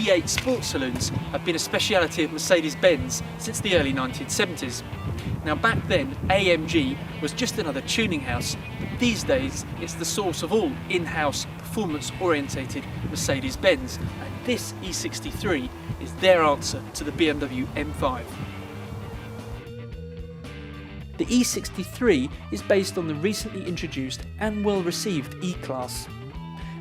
V8 sports saloons have been a speciality of Mercedes-Benz since the early 1970s. Now back then, AMG was just another tuning house, but these days it's the source of all in-house performance-orientated Mercedes-Benz, and this E63 is their answer to the BMW M5. The E63 is based on the recently introduced and well-received E-Class.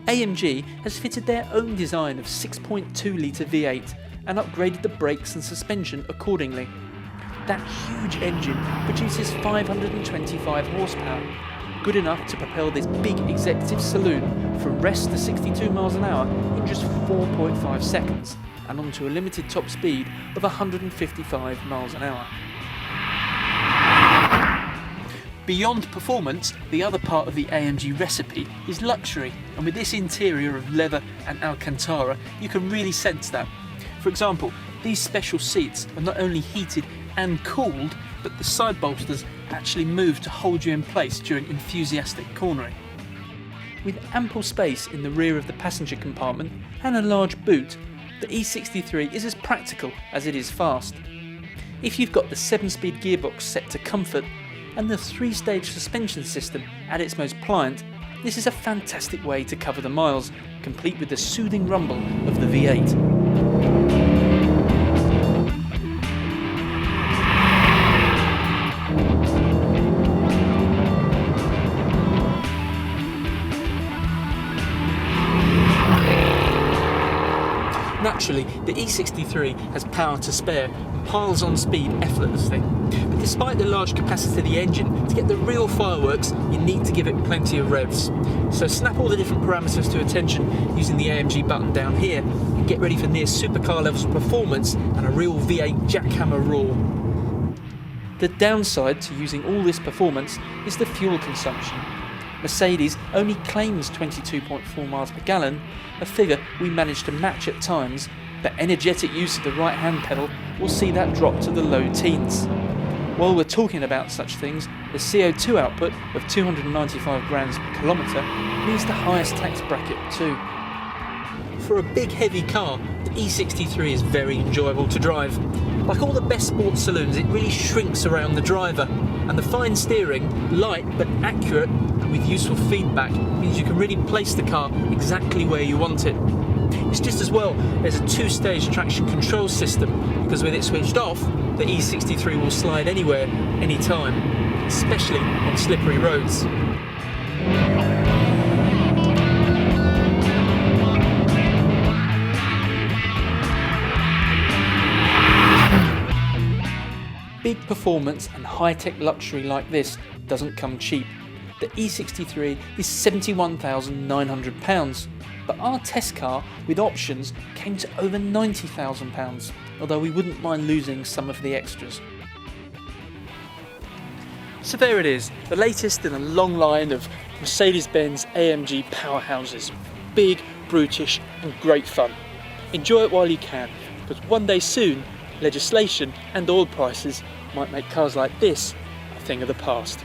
AMG has fitted their own design of 6.2 litre V8 and upgraded the brakes and suspension accordingly. That huge engine produces 525 horsepower, good enough to propel this big executive saloon from rest to 62 miles an hour in just 4.5 seconds and onto a limited top speed of 155 miles an hour. Beyond performance, the other part of the AMG recipe is luxury, and with this interior of leather and Alcantara, you can really sense that. For example, these special seats are not only heated and cooled, but the side bolsters actually move to hold you in place during enthusiastic cornering. With ample space in the rear of the passenger compartment and a large boot, the E63 is as practical as it is fast. If you've got the 7-speed gearbox set to comfort and the 3-stage suspension system at its most pliant, this is a fantastic way to cover the miles, complete with the soothing rumble of the V8. Naturally, the E63 has power to spare and piles on speed effortlessly. But despite the large capacity of the engine, to get the real fireworks, you need to give it plenty of revs. So snap all the different parameters to attention using the AMG button down here and get ready for near supercar levels of performance and a real V8 jackhammer roar. The downside to using all this performance is the fuel consumption. Mercedes only claims 22.4 miles per gallon, a figure we managed to match at times, but energetic use of the right hand pedal will see that drop to the low teens. While we're talking about such things, the CO2 output of 295 grams per kilometre means the highest tax bracket too. For a big heavy car, the E63 is very enjoyable to drive. Like all the best sports saloons, it really shrinks around the driver, and the fine steering, light but accurate and with useful feedback, means you can really place the car exactly where you want it. It's just as well there's a 2-stage traction control system, because with it switched off, the E63 will slide anywhere, anytime, especially on slippery roads. Big performance and high-tech luxury like this doesn't come cheap. The E63 is £71,900, but our test car with options came to over £90,000, although we wouldn't mind losing some of the extras. So there it is, the latest in a long line of Mercedes-Benz AMG powerhouses. Big, brutish and great fun. Enjoy it while you can, because one day soon, legislation and oil prices might make cars like this a thing of the past.